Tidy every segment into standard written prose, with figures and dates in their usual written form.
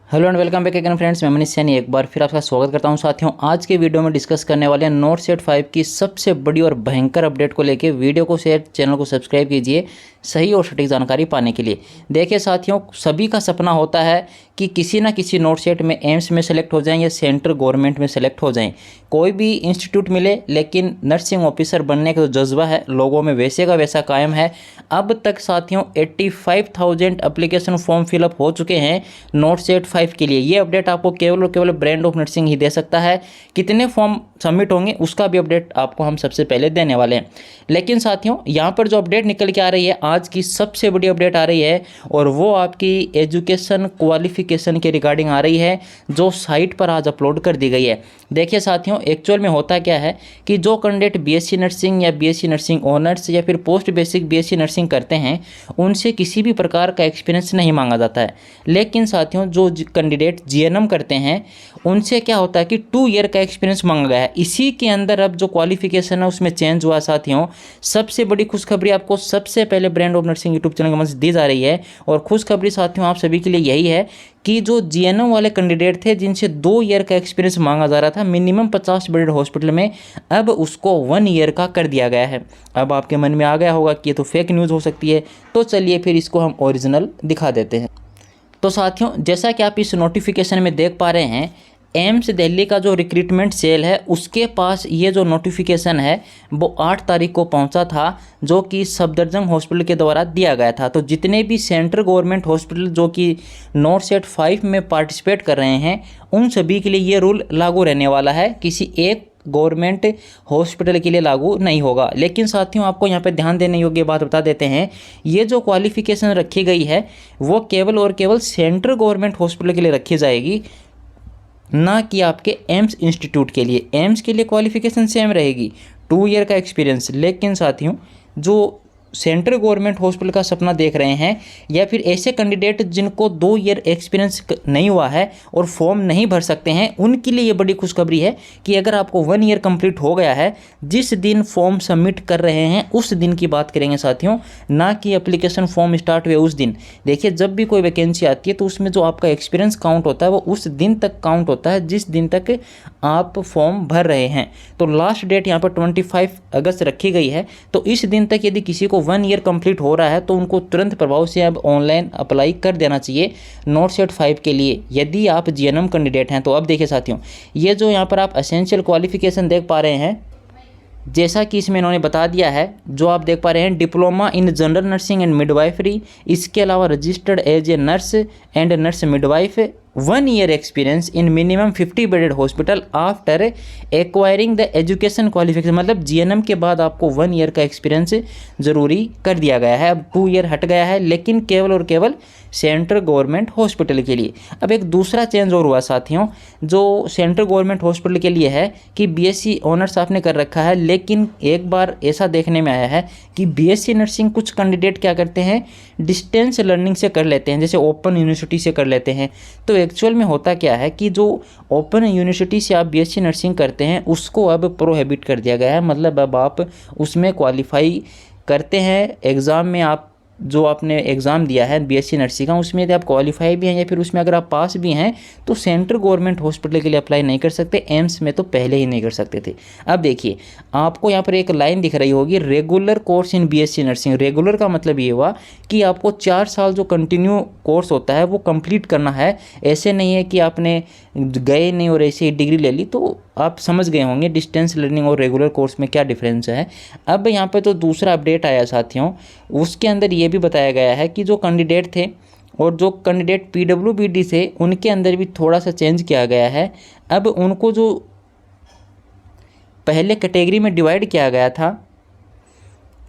Hello and welcome back again friends, मैं मनीष सैनी एक बार फिर आपका स्वागत करता हूं। साथियों, आज के वीडियो में डिस्कस करने वाले हैं नोट सेट 5 की सबसे बड़ी और भयंकर अपडेट को लेके। वीडियो को शेयर, चैनल को सब्सक्राइब कीजिए सही और सटीक जानकारी पाने के लिए। देखिए साथियों, सभी का सपना होता है कि किसी ना किसी नोट सेट में एम्स में सेलेक्ट हो जाएं या सेंट्रल गवर्नमेंट में सेलेक्ट हो जाएं, कोई भी इंस्टीट्यूट मिले, लेकिन नर्सिंग ऑफिसर बनने का जो जज्बा है लोगों में वैसे का वैसा कायम है। अब तक साथियों 85,000 एप्लीकेशन फॉर्म फिलअप हो चुके हैं नोट सेट 5 के लिए। ये अपडेट आपको केवल और केवल ब्रांड ऑफ नर्सिंग ही दे सकता है। कितने फॉर्म सबमिट होंगे उसका भी अपडेट आपको हम सबसे पहले देने वाले हैं। लेकिन साथियों, यहाँ पर जो अपडेट निकल के आ रही है, आज की सबसे बड़ी अपडेट आ रही है और वो आपकी एजुकेशन क्वालिफिकेशन के रिगार्डिंग आ रही है, जो साइट पर आज अपलोड कर दी गई है। देखिए साथियों, एक्चुअल में होता क्या है कि जो कैंडिडेट बीएससी नर्सिंग या बीएससी नर्सिंग ऑनर्स या फिर पोस्ट बेसिक बीएससी नर्सिंग करते हैं, उनसे किसी भी प्रकार का एक्सपीरियंस नहीं मांगा जाता है। लेकिन साथियों, जो कैंडिडेट जीएनएम करते हैं उनसे क्या होता है कि 2 ईयर का एक्सपीरियंस मांगा गया है। इसी के अंदर अब जो क्वालिफिकेशन है उसमें चेंज हुआ साथियों। सबसे बड़ी खुशखबरी आपको सबसे पहले brand of nursing YouTube channel के मंच दी जा रही है। और खुशखबरी साथियों आप सभी के लिए यही है कि जो जीएनएम वाले कैंडिडेट थे जिनसे 2 ईयर का एक्सपीरियंस मांगा जा रहा था मिनिमम 50 बेडेड हॉस्पिटल में, अब उसको 1 ईयर का कर दिया गया है। अब आपके मन में आ गया होगा कि ये तो फेक न्यूज़ हो सकती है, तो चलिए फिर इसको हम ओरिजिनल दिखा देते हैं। तो साथियों, जैसा कि आप इस नोटिफिकेशन में देख पा रहे हैं, एम्स दिल्ली का जो रिक्रूटमेंट सेल है उसके पास ये जो नोटिफिकेशन है वो 8 तारीख को पहुंचा था, जो कि सफदरजंग हॉस्पिटल के द्वारा दिया गया था। तो जितने भी सेंट्रल गवर्नमेंट हॉस्पिटल जो कि नोट सेट 5 में पार्टिसिपेट कर रहे हैं, उन सभी के लिए ये रूल लागू रहने वाला है, किसी एक गवर्नमेंट हॉस्पिटल के लिए लागू नहीं होगा। लेकिन साथियों, आपको यहाँ पे ध्यान देने योग्य बात बता देते हैं, ये जो क्वालिफिकेशन रखी गई है वो केवल और केवल सेंट्रल गवर्नमेंट हॉस्पिटल के लिए रखी जाएगी, ना कि आपके एम्स इंस्टीट्यूट के लिए। एम्स के लिए क्वालिफिकेशन सेम रहेगी, 2 ईयर का एक्सपीरियंस। लेकिन साथियों, जो सेंट्रल गवर्नमेंट हॉस्पिटल का सपना देख रहे हैं या फिर ऐसे कैंडिडेट जिनको 2 ईयर एक्सपीरियंस नहीं हुआ है और फॉर्म नहीं भर सकते हैं, उनके लिए ये बड़ी खुशखबरी है कि अगर आपको 1 ईयर कंप्लीट हो गया है, जिस दिन फॉर्म सबमिट कर रहे हैं उस दिन की बात करेंगे साथियों, ना कि एप्लीकेशन फॉर्म स्टार्ट हुए उस दिन। देखिए, जब भी कोई वैकेंसी आती है तो उसमें जो आपका एक्सपीरियंस काउंट होता है वो उस दिन तक काउंट होता है जिस दिन तक आप फॉर्म भर रहे हैं। तो लास्ट डेट यहाँ पर 25 अगस्त रखी गई है। तो इस दिन तक यदि किसी को 1 ईयर कंप्लीट हो रहा है तो उनको तुरंत प्रभाव से अब ऑनलाइन अप्लाई कर देना चाहिए नोट सेट 5 के लिए, यदि आप जीएनएम कैंडिडेट हैं तो। अब देखिए साथियों, ये जो यहाँ पर आप एसेंशियल क्वालिफिकेशन देख पा रहे हैं, जैसा कि इसमें इन्होंने बता दिया है, जो आप देख पा रहे हैं, diploma in general nursing and midwifery, इसके अलावा registered as a nurse and nurse midwife, 1 year experience in minimum 50 bedded hospital after acquiring the education qualification. मतलब जीएनएम के बाद आपको 1 ईयर का एक्सपीरियंस जरूरी कर दिया गया है। अब 2 ईयर हट गया है, लेकिन केवल और केवल सेंट्रल गवर्नमेंट हॉस्पिटल के लिए। अब एक दूसरा चेंज और हुआ साथियों, जो सेंट्रल गवर्नमेंट हॉस्पिटल के लिए है कि बीएससी ऑनर्स आपने कर रखा है, लेकिन एक बार ऐसा देखने में आया है कि बीएससी नर्सिंग कुछ कैंडिडेट क्या करते हैं, डिस्टेंस लर्निंग से कर लेते हैं, जैसे ओपन यूनिवर्सिटी से कर लेते हैं। तो एक्चुअल में होता क्या है कि जो ओपन यूनिवर्सिटी से आप बीएससी नर्सिंग करते हैं उसको अब प्रोहिबिट कर दिया गया है। मतलब अब आप उसमें क्वालिफाई करते हैं, एग्ज़ाम में आप जो आपने एग्ज़ाम दिया है बीएससी नर्सिंग का, उसमें यदि आप क्वालिफाई भी हैं या फिर उसमें अगर आप पास भी हैं तो सेंट्रल गवर्नमेंट हॉस्पिटल के लिए अप्लाई नहीं कर सकते। एम्स में तो पहले ही नहीं कर सकते थे। अब देखिए, आपको यहाँ पर एक लाइन दिख रही होगी, regular course in BSc nursing. Regular का मतलब ये हुआ कि आपको 4 साल जो कंटिन्यू कोर्स होता है वो कंप्लीट करना है। ऐसे नहीं है कि आपने गए नहीं और ऐसे ही डिग्री ले ली। तो आप समझ गए होंगे डिस्टेंस लर्निंग और रेगुलर कोर्स में क्या डिफरेंस है। अब यहाँ पे तो दूसरा अपडेट आया साथियों, उसके अंदर ये भी बताया गया है कि जो कैंडिडेट थे और जो कैंडिडेट पीडब्ल्यूबीडी से, उनके अंदर भी थोड़ा सा चेंज किया गया है। अब उनको जो पहले कैटेगरी में डिवाइड किया गया था,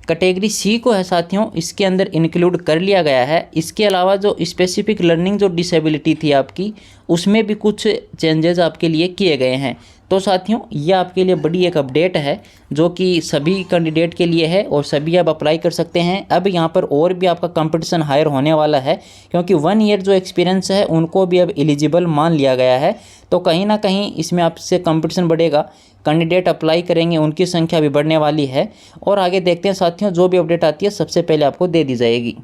कैटेगरी सी को है साथियों, इसके अंदर इंक्लूड कर लिया गया है। इसके अलावा जो स्पेसिफिक लर्निंग जो डिसेबिलिटी थी आपकी, उसमें भी कुछ चेंजेस आपके लिए किए गए हैं। तो साथियों, ये आपके लिए बड़ी एक अपडेट है जो कि सभी कैंडिडेट के लिए है और सभी अब अप्लाई कर सकते हैं। अब यहाँ पर और भी आपका कंपटीशन हायर होने वाला है, क्योंकि 1 ईयर जो एक्सपीरियंस है उनको भी अब एलिजिबल मान लिया गया है। तो कहीं ना कहीं इसमें आपसे कंपटीशन बढ़ेगा, कैंडिडेट अप्लाई करेंगे, उनकी संख्या भी बढ़ने वाली है। और आगे देखते हैं साथियों, जो भी अपडेट आती है सबसे पहले आपको दे दी जाएगी।